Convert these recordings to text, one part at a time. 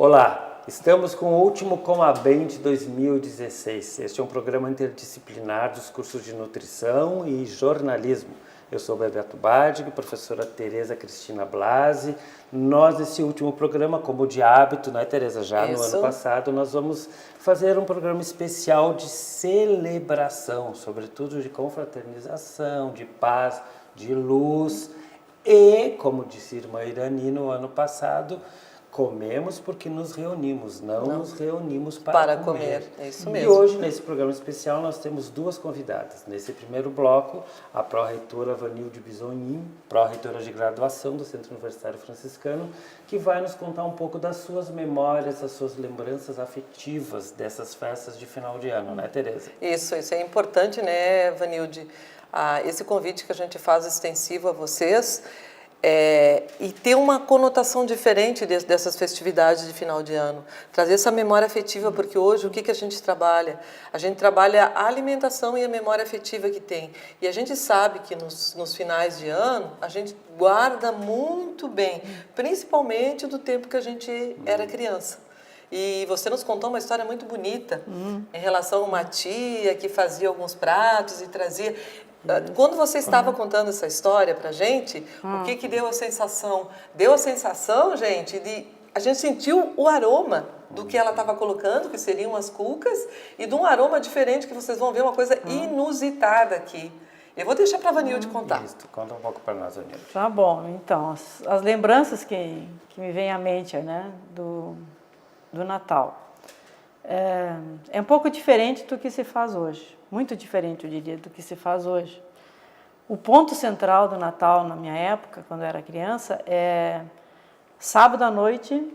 Olá, estamos com o último Comabem de 2016. Este é um programa interdisciplinar dos cursos de nutrição e jornalismo. Eu sou Bebeto Badig, professora Tereza Cristina Blasi. Nós, nesse último programa, como de hábito, né, Tereza? Já no ano passado, nós vamos fazer um programa especial de celebração, sobretudo de confraternização, de paz, de luz. E, como disse a irmã Irani no ano passado, comemos porque nos reunimos, não nos reunimos para comer. É isso mesmo. E hoje, nesse programa especial, nós temos duas convidadas. Nesse primeiro bloco, a pró-reitora Vanilde Bisonin, pró-reitora de graduação do Centro Universitário Franciscano, que vai nos contar um pouco das suas memórias, das suas lembranças afetivas dessas festas de final de ano, né, Tereza? Isso é importante, né, Vanilde? Esse convite que a gente faz extensivo a vocês, e ter uma conotação diferente dessas festividades de final de ano. Trazer essa memória afetiva, porque hoje o que a gente trabalha? A gente trabalha a alimentação e a memória afetiva que tem. E a gente sabe que nos finais de ano, a gente guarda muito bem, principalmente do tempo que a gente era criança. E você nos contou uma história muito bonita em relação a uma tia que fazia alguns pratos e trazia... Quando você estava contando essa história pra gente, o que deu a sensação? Deu a sensação, gente, a gente sentiu o aroma do que ela estava colocando, que seriam as cucas, e de um aroma diferente que vocês vão ver, uma coisa inusitada aqui. Eu vou deixar para a Vanilde contar. Isso, conta um pouco para nós, Vanilde. Tá bom, então, as lembranças que me vêm à mente, né, do Natal. É um pouco diferente do que se faz hoje, muito diferente, eu diria, do que se faz hoje. O ponto central do Natal, na minha época, quando eu era criança, é sábado à noite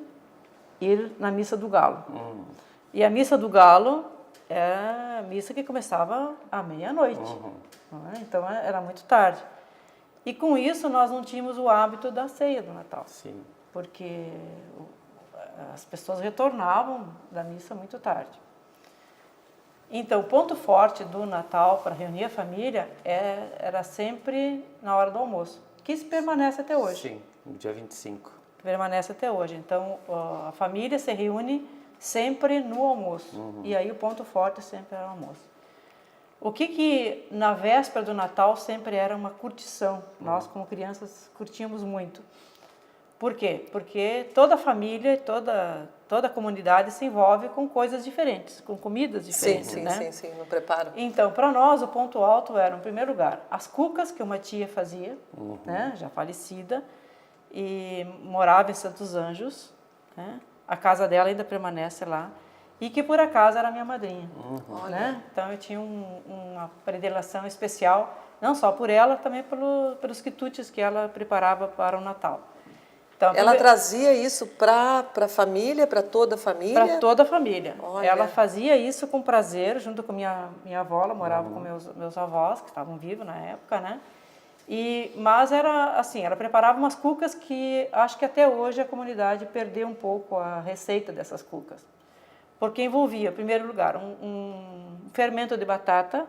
ir na Missa do Galo. E a Missa do Galo é a missa que começava à meia-noite, então era muito tarde. E com isso nós não tínhamos o hábito da ceia do Natal, porque as pessoas retornavam da missa muito tarde. Então, o ponto forte do Natal para reunir a família era sempre na hora do almoço, que isso permanece até hoje. Sim, no dia 25. Permanece até hoje. Então, a família se reúne sempre no almoço. E aí o ponto forte sempre era o almoço. O que na véspera do Natal sempre era uma curtição. Nós, como crianças, curtíamos muito. Por quê? Porque toda a família, toda a comunidade se envolve com coisas diferentes, com comidas diferentes, né? Sim, no preparo. Então, para nós, o ponto alto era, em primeiro lugar, as cucas que uma tia fazia, né, já falecida, e morava em Santos Anjos, né? A casa dela ainda permanece lá, e que por acaso era minha madrinha, né? Então eu tinha uma predileção especial, não só por ela, também pelos quitutes que ela preparava para o Natal. Então, ela trazia isso para a família, para toda a família? Para toda a família. Olha. Ela fazia isso com prazer, junto com minha avó, ela morava com meus avós, que estavam vivos na época, né? Mas era assim, ela preparava umas cucas que acho que até hoje a comunidade perdeu um pouco a receita dessas cucas. Porque envolvia, em primeiro lugar, um fermento de batata,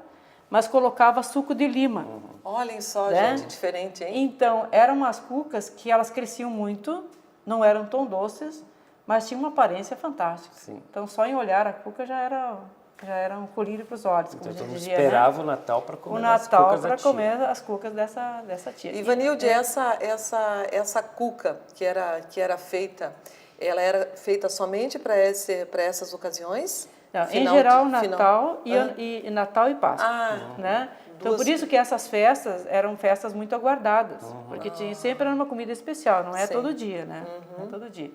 mas colocava suco de lima. Olhem só, né? gente, diferente, hein? Então, eram umas cucas que elas cresciam muito, não eram tão doces, mas tinham uma aparência fantástica. Sim. Então, só em olhar a cuca já era um colírio para os olhos, como Então, a gente todo mundo dizia, esperava, né? o Natal para comer o Natal as cucas da para tia. comer as cucas dessa tia. E, Vanilde, essa cuca que era feita, ela era feita somente para essas ocasiões? Não, em geral, Natal e Natal e Páscoa, né? Então, por isso que essas festas eram festas muito aguardadas, porque sempre era uma comida especial, não é todo dia, né? Não é todo dia.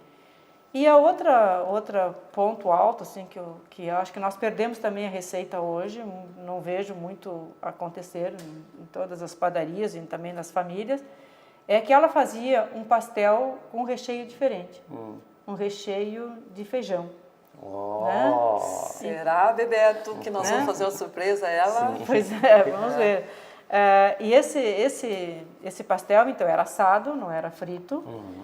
E a outra ponto alto, assim, que eu acho que nós perdemos também a receita hoje, não vejo muito acontecer em todas as padarias e também nas famílias, é que ela fazia um pastel com um recheio diferente, um recheio de feijão. Né? Será, Bebeto, que nós vamos fazer uma surpresa a ela? Sim. Pois é, vamos ver. E esse pastel, então, era assado, não era frito,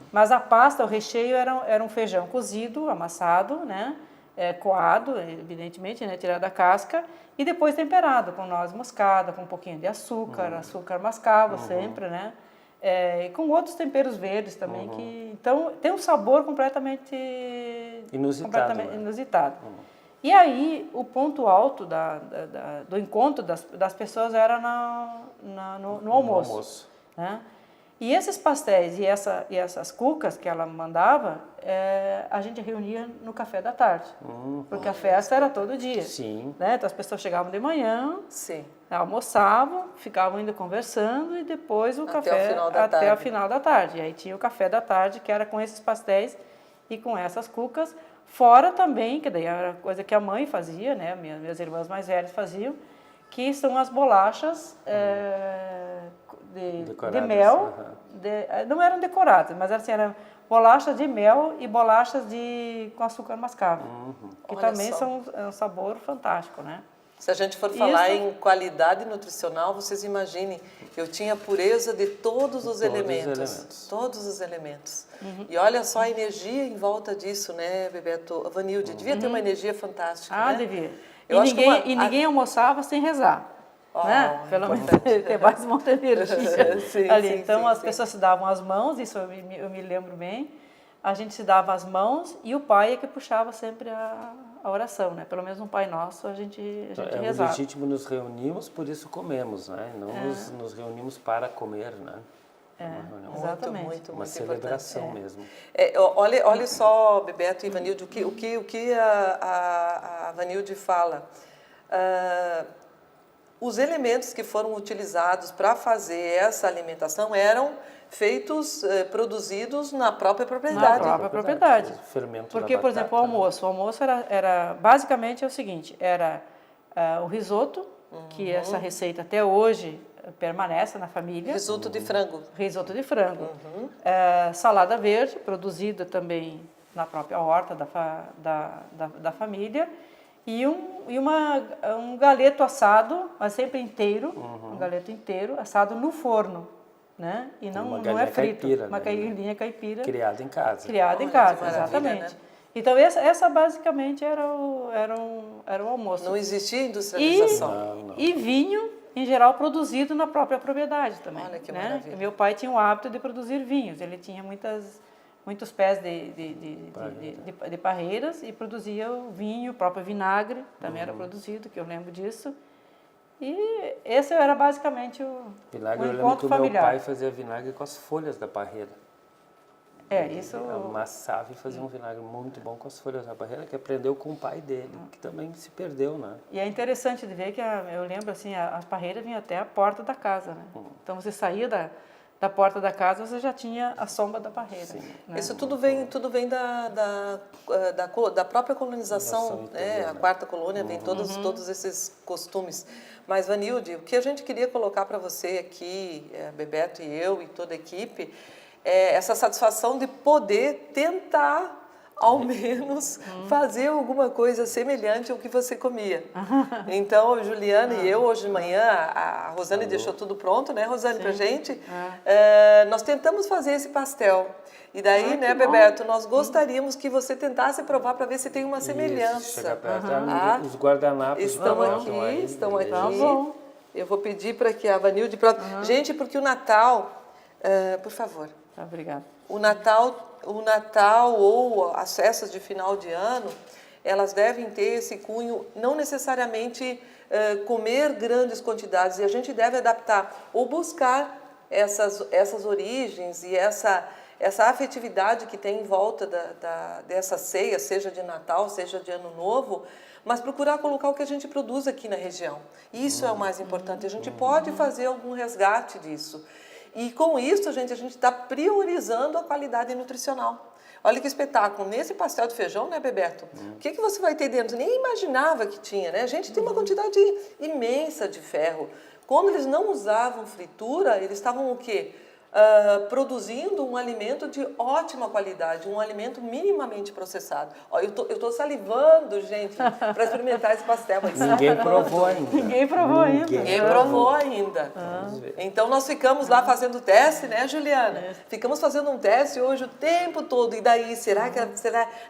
mas a pasta, o recheio era um feijão cozido, amassado, né? Coado, evidentemente, né? Tirado da casca, e depois temperado com noz moscada, com um pouquinho de açúcar, açúcar mascavo sempre, né? E com outros temperos verdes também, então tem um sabor completamente Inusitado, completamente né? inusitado. E aí, o ponto alto do encontro das pessoas era no almoço. Né? E esses pastéis e essas cucas que ela mandava, a gente reunia no café da tarde. Porque a festa era todo dia. Sim. Né? Então, as pessoas chegavam de manhã, Sim. almoçavam, ficavam ainda conversando e depois o café até o final da tarde. E aí tinha o café da tarde, que era com esses pastéis e com essas cucas. Fora também, que daí era coisa que a mãe fazia, né? Minhas irmãs mais velhas faziam, que são as bolachas de mel. Não eram decoradas, mas assim, eram bolachas de mel e bolachas com açúcar mascavo, que Olha também só. são um sabor fantástico, né? Se a gente for falar em qualidade nutricional, vocês imaginem, eu tinha pureza de todos os elementos. Todos os elementos. E olha só a energia em volta disso, né, Bebeto? Vanilde, devia ter uma energia fantástica, né? Devia. Eu acho Ninguém almoçava sem rezar. Né? Pelo menos ter mais muita energia sim, ali. sim, Então, sim, as sim. pessoas se davam as mãos, isso eu me lembro bem. A gente se dava as mãos e o pai é que puxava sempre a oração, né? Pelo menos no Pai Nosso a gente rezava. É legítimo nos reunimos, por isso comemos, né? Não nos reunimos para comer, né? Exatamente. Muito Uma celebração importante. mesmo. Olha só, Bebeto e Vanilde, o que a Vanilde fala. Os elementos que foram utilizados para fazer essa alimentação eram produzidos na própria propriedade. Na própria propriedade. Fermento Porque, da por exemplo, o batata, almoço era basicamente o seguinte, era o risoto, que essa receita até hoje permanece na família. Risoto de frango. Risoto de frango. Salada verde, produzida também na própria horta da família. E um galeto assado, mas sempre inteiro, um galeto inteiro, assado no forno. Né? E não é frito, caipira, uma né? galinha caipira. Criada em casa. Criada em Olha, casa, que maravilha, exatamente. né? Então, essa basicamente era o almoço. Não existia industrialização. Não. E vinho, em geral, produzido na própria propriedade também. Olha que né? maravilha. Meu pai tinha o hábito de produzir vinhos. Ele tinha muitos pés de parreiras e produzia o vinho, o próprio vinagre também era produzido, que eu lembro disso. E esse era basicamente o Vinagre, eu lembro encontro que o familiar. meu pai fazia vinagre com as folhas da parreira. Isso... Amassava e fazia um vinagre muito bom com as folhas da parreira, que aprendeu com o pai dele, que também se perdeu, né? E é interessante de ver que, eu lembro assim, as parreiras vinham até a porta da casa, né? Então, você saía da porta da casa, você já tinha a sombra da parreira. Né? Isso tudo vem da própria colonização, né? A quarta colônia vem todos esses costumes. Mas, Vanilde, o que a gente queria colocar para você aqui, Bebeto e eu e toda a equipe, é essa satisfação de poder tentar, ao menos, fazer alguma coisa semelhante ao que você comia. Então, Juliana e eu, hoje de manhã, a Rosane deixou tudo pronto, né, Rosane, pra gente? Nós tentamos fazer esse pastel. E daí, né, Bebeto, nós gostaríamos que você tentasse provar para ver se tem uma semelhança. Chega perto, os guardanapos estão aqui. Tá bom. Eu vou pedir para que a Vanilde prove. Gente, porque o Natal, por favor. Obrigada. O Natal ou as festas de final de ano, elas devem ter esse cunho, não necessariamente comer grandes quantidades, e a gente deve adaptar ou buscar essas origens e essa afetividade que tem em volta dessa ceia, seja de Natal, seja de Ano Novo, mas procurar colocar o que a gente produz aqui na região. Isso é o mais importante, a gente pode fazer algum resgate disso. E com isso, a gente está priorizando a qualidade nutricional. Olha que espetáculo. Nesse pastel de feijão, né, Bebeto? O que você vai ter dentro? Nem imaginava que tinha, né? A gente tem uma quantidade imensa de ferro. Quando eles não usavam fritura, eles estavam o quê? Produzindo um alimento de ótima qualidade, um alimento minimamente processado. Ó, eu tô salivando, gente, para experimentar esse pastel. Ninguém provou ainda. Ninguém provou ainda. Então, nós ficamos lá fazendo teste, né, Juliana? Ficamos fazendo um teste hoje o tempo todo. E daí, será?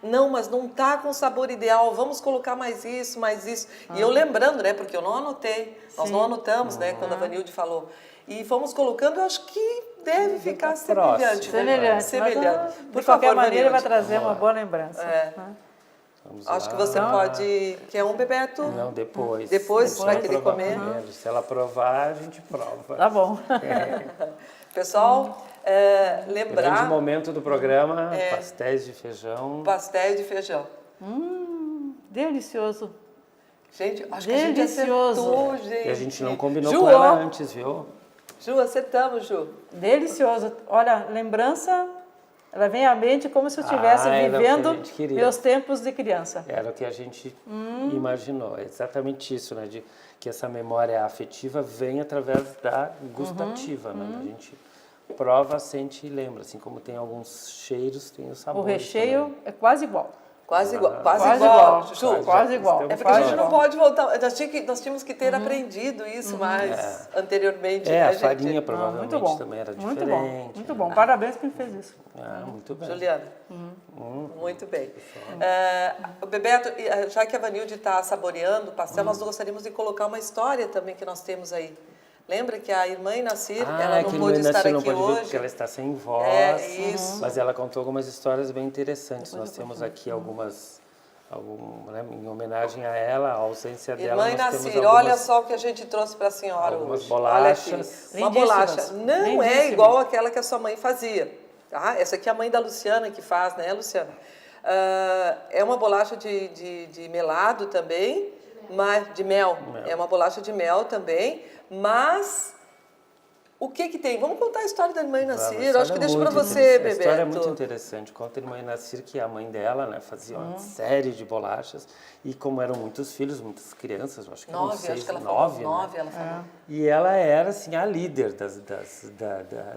Não, mas não tá com o sabor ideal. Vamos colocar mais isso, mais isso. E eu lembrando, né, porque eu não anotei. Nós não anotamos, né, quando a Vanilde falou. E fomos colocando, eu acho que deve ficar semelhante. Semelhante. Por de qualquer favor, maneira, Vanilde. vai trazer uma boa lembrança. Vamos Acho lá. que você pode... Quer um, Bebeto? Não, depois. Depois vai ela querer provar comer? primeiro. Se ela provar, a gente prova. Tá bom. Pessoal, Grande lembrar momento do programa, pastéis de feijão. pastéis de feijão. Delicioso. Gente, acho que a gente Delicioso. acertou, gente. E a gente não combinou Ju, com ela ó. antes, viu? Ju, acertamos, Ju. Delicioso. Olha, lembrança, ela vem à mente como se eu estivesse Era o que a vivendo gente queria. meus tempos de criança. Era o que a gente imaginou. É exatamente isso, né? De que essa memória afetiva vem através da gustativa, né? A gente prova, sente e lembra. Assim como tem alguns cheiros, tem os O sabores. recheio também. é quase igual. Quase igual. Quase, Quase igual. igual. Ju, Quase igual. é porque a gente não Quase pode voltar. Nós tínhamos que ter aprendido isso mais anteriormente. É, né, a gente? farinha Muito provavelmente bom. também era Muito diferente. bom. Muito bom. Parabéns quem fez isso. Ah, muito bem. Juliana. Muito bem. Bebeto, já que a Vanilde está saboreando o pastel, nós gostaríamos de colocar uma história também que nós temos aí. Lembra que a irmã Inacir, ela não que pode estar aqui não pode vir hoje. porque ela está sem voz. É, isso. Mas ela contou algumas histórias bem interessantes. Nós temos aqui algumas, né, em homenagem a ela, a ausência dela. Irmã nós temos Inacir, algumas- olha só o que a gente trouxe para a senhora algumas hoje. bolachas. Olha aqui, uma Lindíssimas. bolacha. Não é Lindíssimas. igual aquela que a sua mãe fazia. Tá? Essa aqui é a mãe da Luciana que faz, né, Luciana? É uma bolacha de melado também, mas de mel. É uma bolacha de mel também, mas... O que tem? Vamos contar a história da irmã Inacir. Acho que deixa para você, Bebeto. A história é muito interessante. Conta a irmã Inacir que a mãe dela, né, fazia uma série de bolachas e como eram muitos filhos, muitas crianças, acho que eram 9, seis, acho que ela 9, falou. né? 9, ela falou. E ela era, assim, a líder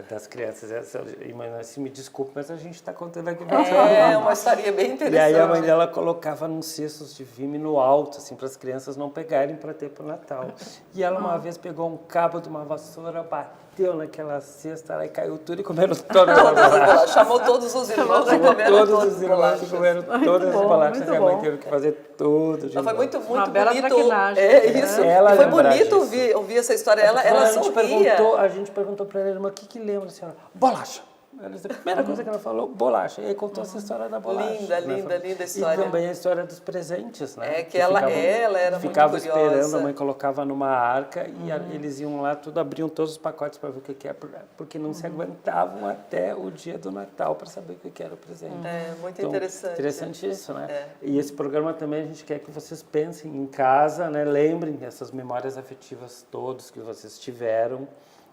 das crianças. Essa irmã Inacir, me desculpe, mas a gente está contando aqui. É uma história bem interessante. E aí a mãe dela colocava nos cestos de vime no alto, assim, para as crianças não pegarem para ter para o Natal. E ela uma vez pegou um cabo de uma vassoura, bateu naquela cesta, lá e caiu tudo e comeram todas as bolachas. Chamou todos os irmãos e Chamou comeram todos todas os as irmãos bolachas. e comeram todas as bolachas muito e a mãe bom. teve que fazer tudo de Não, foi novo. muito Uma bela bonito. traquinagem. É isso. Ela E foi lembrar bonito disso. ouvir essa história. Ela a sorria. gente perguntou para ela, irmã, o que lembra, senhora? Bolacha. Ela disse, a primeira coisa que ela falou, bolacha. E aí contou essa história da bolacha. Linda, né? linda, linda história. E também a história dos presentes, né? É que ela era muito ficava curiosa. esperando, a mãe colocava numa arca e eles iam lá, tudo abriam todos os pacotes para ver o que era, porque não se aguentavam até o dia do Natal para saber o que era o presente. É, muito Então, interessante. Interessante isso, né? É. E esse programa também a gente quer que vocês pensem em casa, né? Lembrem dessas memórias afetivas todas que vocês tiveram,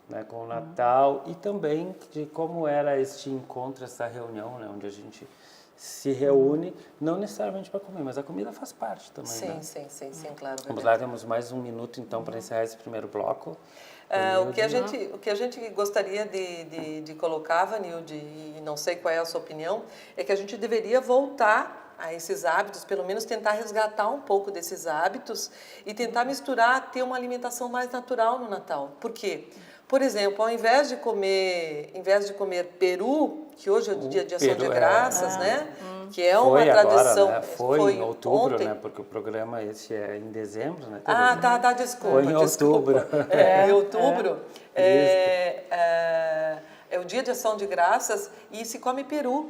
né, com o Natal e também de como era este encontro, essa reunião, né, onde a gente se reúne, não necessariamente para comer, mas a comida faz parte também, né? Sim, claro. Vamos lá, temos mais um minuto então para encerrar esse primeiro bloco. O que a gente gostaria de colocar, Vanilde, e não sei qual é a sua opinião, é que a gente deveria voltar a esses hábitos, pelo menos tentar resgatar um pouco desses hábitos e tentar misturar, ter uma alimentação mais natural no Natal. Por quê? Por exemplo, ao invés de comer peru, que hoje é o dia de ação de graças, né? Que é uma tradição. Agora, né? Foi em outubro, ontem. né? Porque o programa esse é em dezembro, né? Tá, desculpa. Foi em outubro. Em outubro. É o dia de ação de graças e se come peru.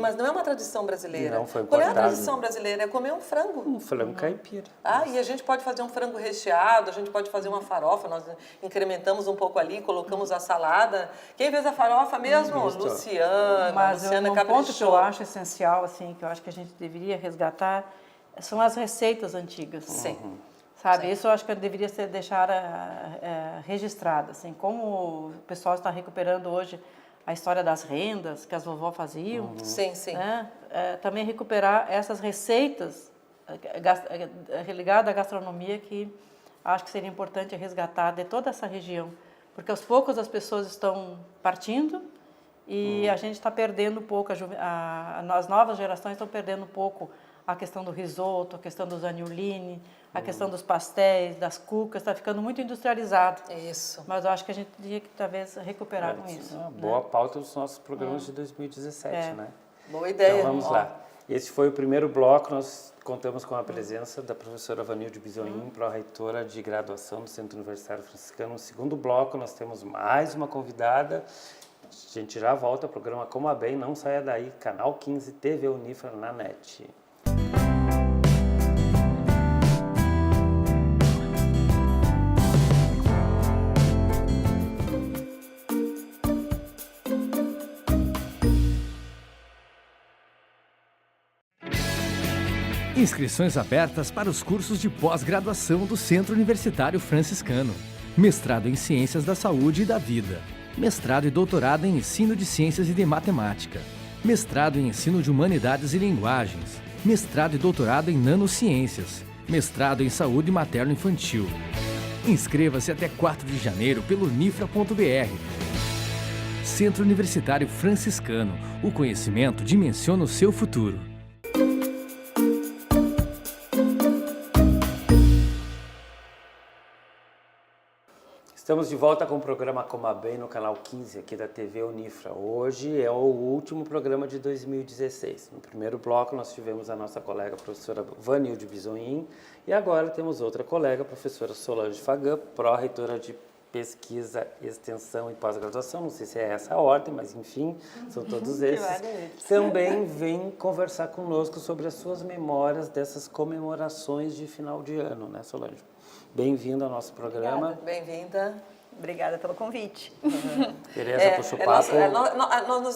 Mas não é uma tradição brasileira. Não, foi Qual é a importado. tradição brasileira? É comer um frango. Um frango caipira. E a gente pode fazer um frango recheado, a gente pode fazer uma farofa, nós incrementamos um pouco ali, colocamos a salada. Quem fez a farofa mesmo? Isso. Luciana, Mas Luciana um caprichou. ponto que eu acho essencial, assim, que eu acho que a gente deveria resgatar, são as receitas antigas. Sim. Sabe, isso eu acho que deveria ser deixar registrado, assim, como o pessoal está recuperando hoje a história das rendas que as vovó faziam. Sim. Né? Também recuperar essas receitas ligadas à gastronomia que acho que seria importante resgatar de toda essa região, porque aos poucos as pessoas estão partindo e a gente está perdendo um pouco, as novas gerações estão perdendo um pouco a questão do risoto, a questão dos agnoloni, a questão dos pastéis, das cucas, está ficando muito industrializado. Isso. Mas eu acho que a gente teria que talvez recuperar com isso. É uma boa pauta dos nossos programas de 2017, né? Boa ideia. Então vamos lá. Esse foi o primeiro bloco, nós contamos com a presença da professora Vanilde Bisoim, pró-reitora de graduação do Centro Universitário Franciscano. No segundo bloco nós temos mais uma convidada. A gente já volta ao programa Coma Bem, não saia daí, canal 15 TV Unifra na NET. Inscrições abertas para os cursos de pós-graduação do Centro Universitário Franciscano. Mestrado em Ciências da Saúde e da Vida. Mestrado e doutorado em Ensino de Ciências e de Matemática. Mestrado em Ensino de Humanidades e Linguagens. Mestrado e doutorado em Nanociências. Mestrado em Saúde Materno-Infantil. Inscreva-se até 4 de janeiro pelo nifra.br. Centro Universitário Franciscano. O conhecimento dimensiona o seu futuro. Estamos de volta com o programa Coma Bem no canal 15 aqui da TV Unifra. Hoje é o último programa de 2016. No primeiro bloco nós tivemos a nossa colega a professora Vanilde Bisonin e agora temos outra colega, a professora Solange Fagan, pró-reitora de Pesquisa, Extensão e Pós-Graduação. Não sei se é essa a ordem, mas enfim, são todos esses. Também vem conversar conosco sobre as suas memórias dessas comemorações de final de ano, né, Solange? Bem-vinda ao nosso programa. Bem-vinda. Obrigada pelo convite. Tereza, puxa o papo.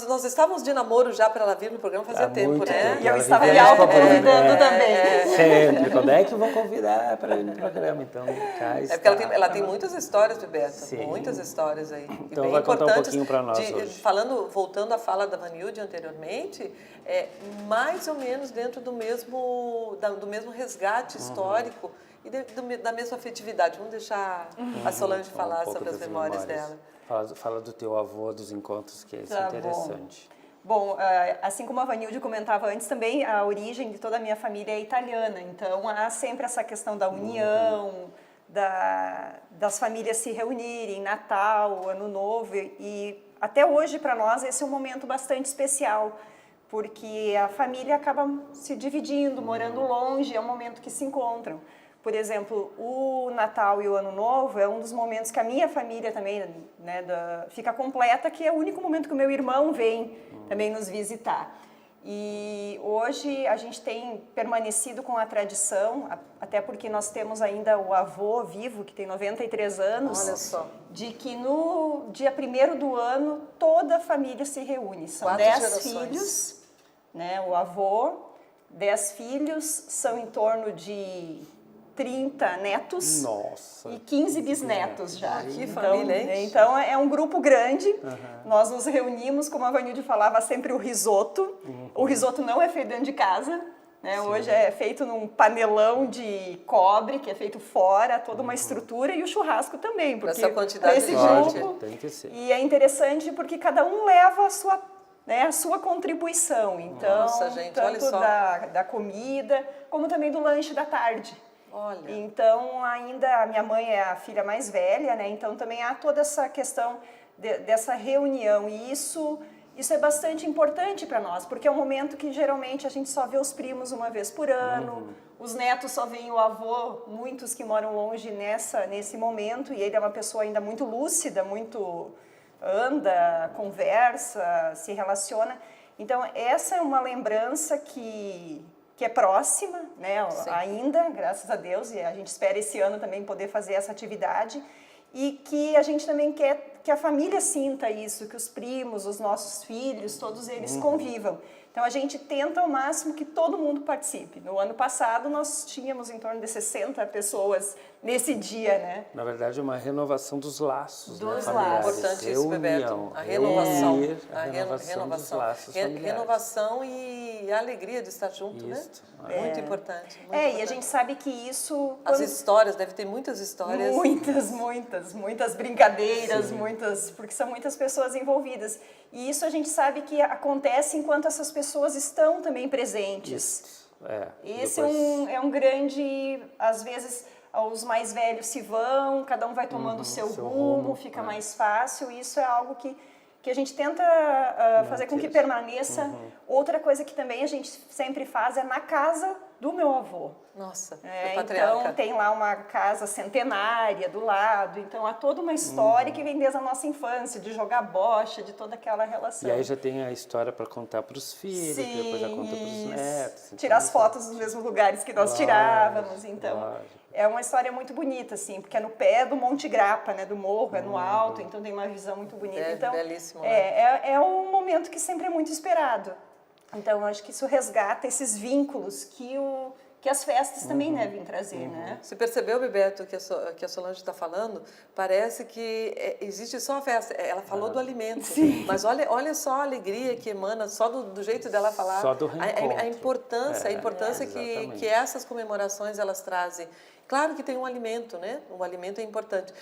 Nós estávamos de namoro já para ela vir no programa fazia tempo, muito né? tempo. E eu estava me auto-convidando também. Sempre. Quando é que vão convidar para ir no programa? Então, cá está. É porque ela tem muitas histórias, Bebeto. Sim. Muitas histórias aí. Então, bem vai contar um importantes pouquinho para nós hoje. Voltando à fala da Vanilde anteriormente, mais ou menos dentro do mesmo resgate histórico e da mesma afetividade. Vamos deixar a Solange falar sobre as memórias dela. Fala do teu avô, dos encontros, que isso Tá é interessante. Bom, assim como a Vanilde comentava antes, também a origem de toda a minha família é italiana. Então, há sempre essa questão da união, das famílias se reunirem, Natal, Ano Novo. E até hoje, para nós, esse é um momento bastante especial, porque a família acaba se dividindo, morando longe, é um momento que se encontram. Por exemplo, o Natal e o Ano Novo é um dos momentos que a minha família também, né, fica completa, que é o único momento que o meu irmão vem também nos visitar. E hoje a gente tem permanecido com a tradição, até porque nós temos ainda o avô vivo, que tem 93 anos, olha só, de que no dia 1º do ano toda a família se reúne. São 4 10 gerações. filhos, né, o avô, 10 filhos, são em torno de 30 netos. Nossa. E 15 bisnetos já. Que família, hein? Então é um grupo grande. Nós nos reunimos, como a Vanilde falava, sempre o risoto. O risoto não é feito dentro de casa, né? Hoje é feito num panelão de cobre, que é feito fora, toda uma estrutura, e o churrasco também, porque essa quantidade esse de grupo. Tem que ser. E é interessante porque cada um leva a sua contribuição. Então, nossa, gente, olha tanto só. da comida, como também do lanche da tarde. Olha. Então, ainda a minha mãe é a filha mais velha, né? Então também há toda essa questão dessa reunião, e isso é bastante importante para nós, porque é um momento que geralmente a gente só vê os primos uma vez por ano, os netos só veem o avô, muitos que moram longe nesse momento, e ele é uma pessoa ainda muito lúcida, muito anda, conversa, se relaciona. Então, essa é uma lembrança que é próxima, né, ainda, graças a Deus, e a gente espera esse ano também poder fazer essa atividade, e que a gente também quer que a família sinta isso, que os primos, os nossos filhos, todos eles convivam. Então, a gente tenta ao máximo que todo mundo participe. No ano passado, nós tínhamos em torno de 60 pessoas nesse dia, né? Na verdade, é uma renovação dos laços, Dos familiares. laços. Importante isso, Bebeto. A renovação. Renovação dos laços familiares. Renovação e a alegria de estar junto, Isso. né? Muito importante. Muito E a importante. gente sabe que isso... As histórias, deve ter muitas histórias. Muitas brincadeiras, porque são muitas pessoas envolvidas. E isso a gente sabe que acontece enquanto essas pessoas estão também presentes. Esse é um grande, às vezes, os mais velhos se vão, cada um vai tomando o seu rumo, fica mais fácil, e isso é algo que a gente tenta fazer com que permaneça. Outra coisa que também a gente sempre faz é na casa do meu avô. Nossa, então tem lá uma casa centenária do lado, então há toda uma história que vem desde a nossa infância, de jogar bocha, de toda aquela relação. E aí já tem a história para contar para os filhos, depois já conta para os netos. Então, tirar as fotos nos mesmos lugares que nós tirávamos, então é uma história muito bonita, assim, porque é no pé do Monte Grappa, né, do morro, é no alto, então tem uma visão muito bonita. Então, belíssimo, né? É um momento que sempre é muito esperado. Então, eu acho que isso resgata esses vínculos que que as festas também devem trazer, né? Você percebeu, Bebeto, que a Solange está falando? Parece que existe só a festa. Ela falou do alimento, mas olha só a alegria que emana, só do jeito dela falar. Só do reencontro. A importância que essas comemorações elas trazem. Claro que tem um alimento, né? O alimento é importante.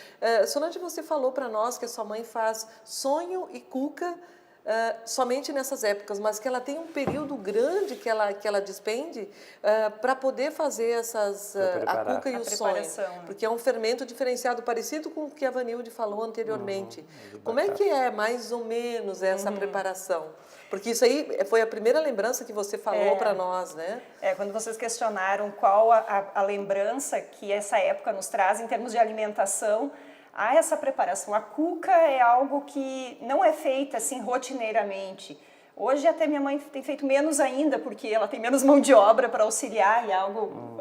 Solange, você falou para nós que a sua mãe faz sonho e cuca somente nessas épocas, mas que ela tem um período grande que ela despende para poder fazer a cuca e o sonho, porque é um fermento diferenciado, parecido com o que a Vanilde falou anteriormente. Como é que é, mais ou menos, essa preparação? Porque isso aí foi a primeira lembrança que você falou para nós, né? Quando vocês questionaram qual a lembrança que essa época nos traz em termos de alimentação, há essa preparação. A cuca é algo que não é feita assim rotineiramente. Hoje até minha mãe tem feito menos ainda, porque ela tem menos mão de obra para auxiliar e é algo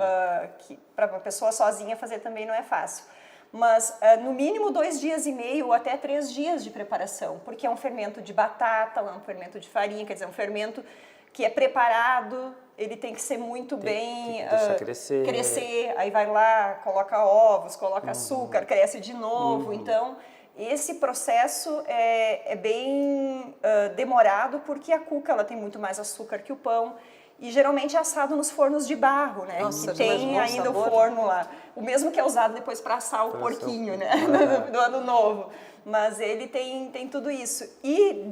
que para uma pessoa sozinha fazer também não é fácil. Mas no mínimo 2 dias e meio ou até 3 dias de preparação, porque é um fermento de batata, é um fermento de farinha, quer dizer, um fermento que é preparado, ele tem que ser muito bem... crescer, aí vai lá, coloca ovos, coloca açúcar, cresce de novo. Então, esse processo é bem demorado, porque a cuca ela tem muito mais açúcar que o pão. E geralmente é assado nos fornos de barro, né? Nossa, que tem ainda o forno lá. O mesmo que é usado depois para assar o porquinho, né? Do ano novo. Mas ele tem tudo isso. E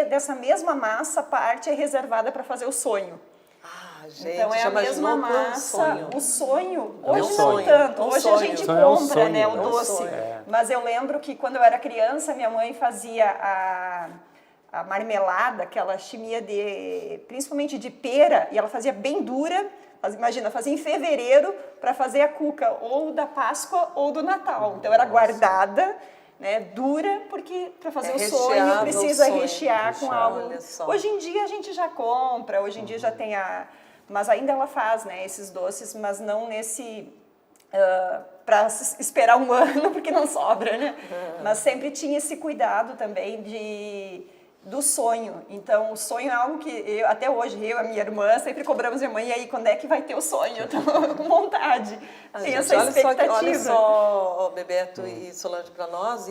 dessa mesma massa, parte é reservada para fazer o sonho. Gente, então é a mesma massa, o sonho, hoje não tanto, hoje a gente compra, né, o doce. Mas eu lembro que quando eu era criança, minha mãe fazia a marmelada, que ela chimia principalmente de pera, e ela fazia bem dura, imagina, fazia em fevereiro para fazer a cuca ou da Páscoa ou do Natal. Então era guardada, né, dura, porque para fazer o sonho precisa rechear com algo. Hoje em dia a gente já compra, hoje em dia já tem mas ainda ela faz, né, esses doces, mas não nesse... para esperar um ano, porque não sobra, né? Mas sempre tinha esse cuidado também do sonho. Então, o sonho é algo que até hoje, eu e a minha irmã sempre cobramos minha mãe, e aí, quando é que vai ter o sonho? Eu estou com vontade, tem essa expectativa. Olha só, Bebeto e Solange, para nós,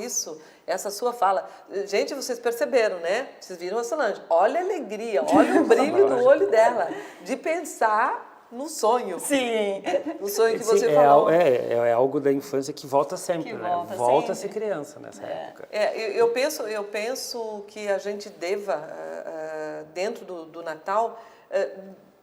essa sua fala. Gente, vocês perceberam, né? Vocês viram a Solange. Olha a alegria, olha o brilho do olho dela, de pensar no sonho. Sim. No sonho que você falou. É algo da infância que volta sempre, que né? Volta a ser criança nessa época. Eu penso que a gente deva, dentro do Natal,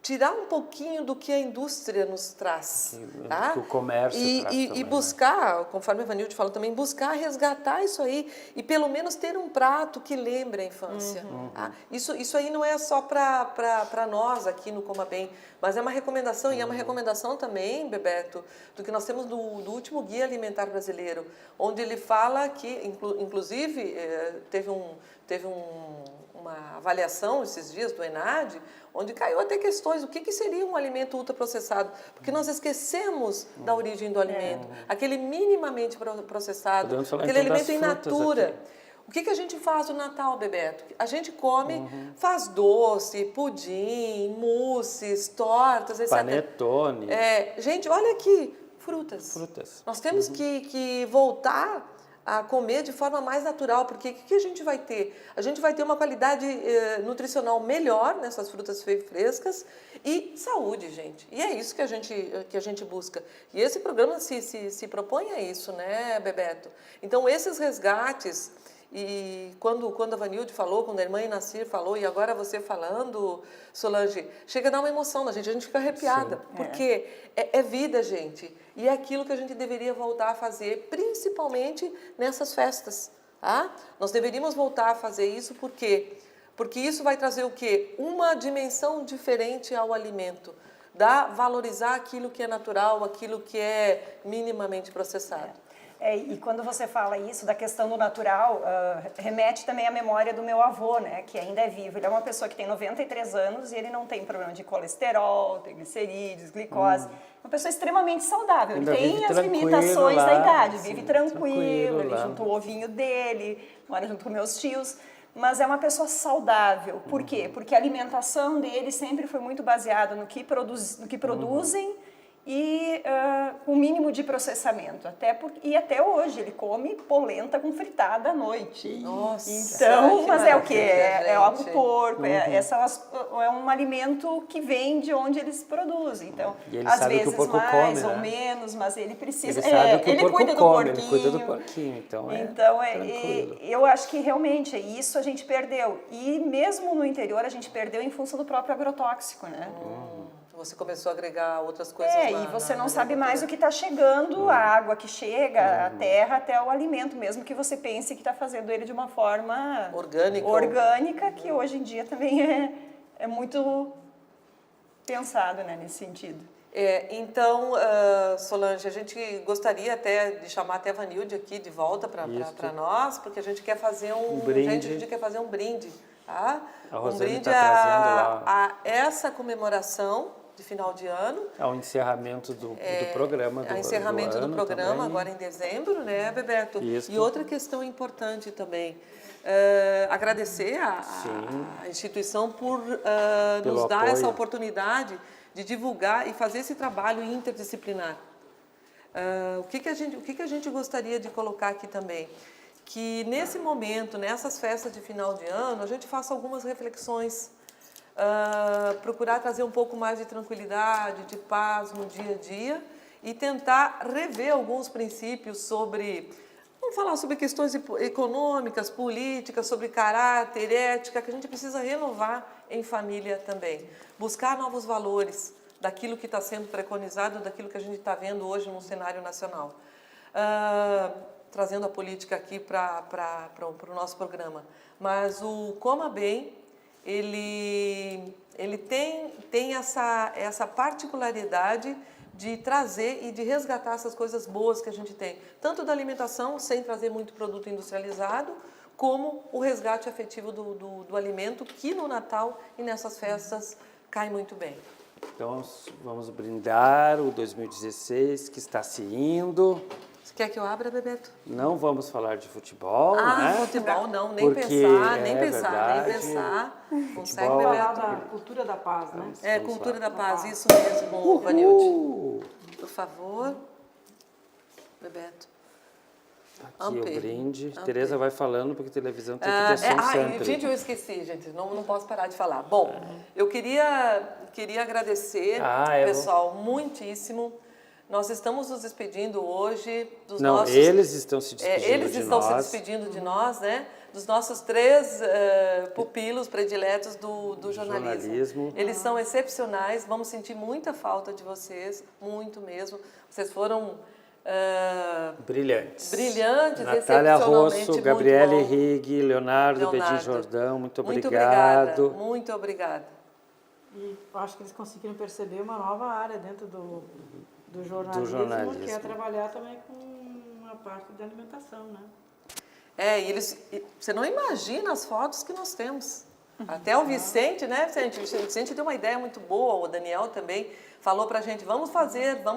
tirar um pouquinho do que a indústria nos traz, tá? Que o comércio traz também, e buscar, conforme a Vanilde falou também, buscar resgatar isso aí e pelo menos ter um prato que lembre a infância. Tá? Isso aí não é só para nós aqui no Coma Bem, mas é uma recomendação, e é uma recomendação também, Bebeto, do que nós temos do último Guia Alimentar Brasileiro, onde ele fala que, inclusive, teve uma avaliação esses dias do ENAD, onde caiu até questões, o que seria um alimento ultraprocessado? Porque nós esquecemos da origem do alimento, aquele minimamente processado, aquele alimento in natura. Aqui. O que a gente faz no Natal, Bebeto? A gente come, faz doce, pudim, mousses, tortas, etc. Panetone. Gente, olha aqui, frutas. Nós temos que voltar a comer de forma mais natural, porque o que a gente vai ter? A gente vai ter uma qualidade nutricional melhor nessas frutas frescas e saúde, gente. E é isso que a gente busca. E esse programa se propõe a isso, né, Bebeto? Então, esses resgates, e quando a Vanilde falou, quando a irmã Inacir falou, e agora você falando, Solange, chega a dar uma emoção na gente fica arrepiada, porque é vida, gente. E é aquilo que a gente deveria voltar a fazer, principalmente nessas festas. Tá? Nós deveríamos voltar a fazer isso, por quê? Porque isso vai trazer o quê? Uma dimensão diferente ao alimento. Valorizar aquilo que é natural, aquilo que é minimamente processado. E quando você fala isso, da questão do natural, remete também à memória do meu avô, né, que ainda é vivo. Ele é uma pessoa que tem 93 anos e ele não tem problema de colesterol, triglicerídeos, glicose. Uma pessoa extremamente saudável. Ele tem as limitações da idade, vive tranquilo, ele junta o ovinho dele, mora junto com meus tios. Mas é uma pessoa saudável. Por quê? Porque a alimentação dele sempre foi muito baseada no que produzem, e com o mínimo de processamento. E até hoje ele come polenta com fritada à noite. Nossa, então, que mas é o que? maravilha, É algo gente. porco, é um alimento que vem de onde eles produzem. Então, E ele às sabe que o vezes porco mais come, ou né? menos, mas ele precisa. Ele sabe que o porco cuida do come, porquinho. ele cuida do porquinho, então tranquilo. Eu acho que realmente isso a gente perdeu. E mesmo no interior a gente perdeu em função do próprio agrotóxico, né? Você começou a agregar outras coisas lá. E você na não sabe agricultura. mais o que está chegando, a água que chega, a terra até o alimento, mesmo que você pense que está fazendo ele de uma forma orgânica, que hoje em dia também é muito pensado, né, nesse sentido. Então, Solange, a gente gostaria até de chamar até a Vanilde aqui de volta para nós, porque a gente quer fazer um brinde. A gente quer fazer um brinde, tá? A Rosane um brinde tá trazendo lá. a essa comemoração de final de ano. Ao encerramento do programa. O encerramento do programa, também. agora em dezembro, né, Bebeto? Isso. E outra questão importante também, agradecer a instituição por nos dar apoio. essa oportunidade de divulgar e fazer esse trabalho interdisciplinar. O que a gente gostaria de colocar aqui também? Que nesse momento, nessas festas de final de ano, a gente faça algumas reflexões, procurar trazer um pouco mais de tranquilidade, de paz no dia a dia e tentar rever alguns princípios sobre, vamos falar sobre questões econômicas, políticas, sobre caráter, ética, que a gente precisa renovar em família também. Buscar novos valores daquilo que está sendo preconizado, daquilo que a gente está vendo hoje no cenário nacional. Trazendo a política aqui para o nosso programa. Mas o Coma Bem, ele tem essa particularidade de trazer e de resgatar essas coisas boas que a gente tem. Tanto da alimentação, sem trazer muito produto industrializado, como o resgate afetivo do alimento, que no Natal e nessas festas cai muito bem. Então, vamos brindar o 2016, que está se indo. Você quer que eu abra, Bebeto? Não vamos falar de futebol, né? Futebol não, nem Porque pensar, nem verdade, pensar. Consegue, futebol Falar Bebeto? da cultura da paz, né? Cultura da paz, isso mesmo, Vanilde. Por favor. Bebeto. Aqui o brinde. Tereza vai falando, porque televisão tem que ter som sempre. Gente, eu esqueci, gente. Não posso parar de falar. Bom, eu queria agradecer, pessoal, muitíssimo. Nós estamos nos despedindo hoje dos nossos... eles estão se despedindo eles de estão nós. se despedindo de nós, né? Dos nossos 3 pupilos prediletos do jornalismo. Eles são excepcionais, vamos sentir muita falta de vocês, muito mesmo. Vocês foram... brilhantes. excepcionalmente Natália Rosso, muito Gabriele bom. Rigg, Leonardo Bedin Jordão, muito obrigado. Muito obrigada. E acho que eles conseguiram perceber uma nova área dentro do jornalismo, que é trabalhar também com a parte da alimentação, né? Você não imagina as fotos que nós temos. Até o Vicente, né, Vicente? O Vicente deu uma ideia muito boa, o Daniel também falou pra gente, vamos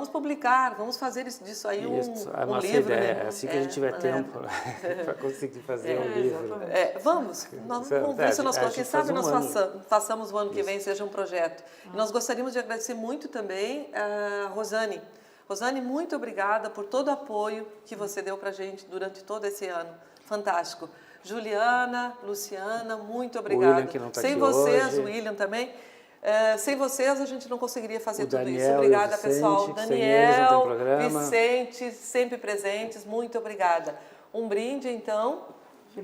publicar, vamos fazer disso aí um nossa livro. Ideia, né? assim que a gente tiver tempo para conseguir fazer um livro. Vamos ver se nós, quem sabe nós façamos o ano que vem, seja um projeto. E nós gostaríamos de agradecer muito também a Rosane. Rosane, muito obrigada por todo o apoio que você deu pra gente durante todo esse ano. Fantástico. Juliana, Luciana, muito obrigada. William, que não tá Sem aqui vocês, hoje. o William também. Sem vocês a gente não conseguiria fazer tudo Daniel isso. Obrigada, e o Vicente, pessoal. que sem eles não tem Daniel, programa. Vicente, sempre presentes, muito obrigada. Um brinde, então.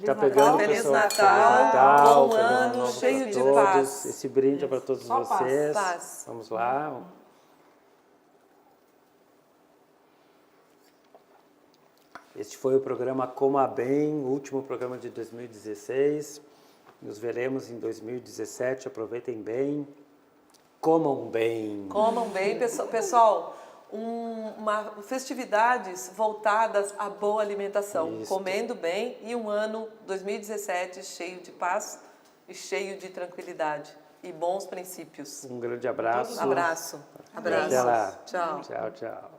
Tá pegando, Feliz pessoal. Natal, bom Feliz ano, Natal cheio pra de todos. paz. Esse brinde é para todos Só vocês. paz. Vamos lá. Este foi o programa Coma Bem, o último programa de 2016. Nos veremos em 2017. Aproveitem bem. Comam bem. Comam bem, pessoal. Festividades voltadas à boa alimentação, Isso. comendo bem, e um ano 2017 cheio de paz e cheio de tranquilidade e bons princípios. Um grande abraço. Abraço. Até lá. Tchau. Tchau, tchau.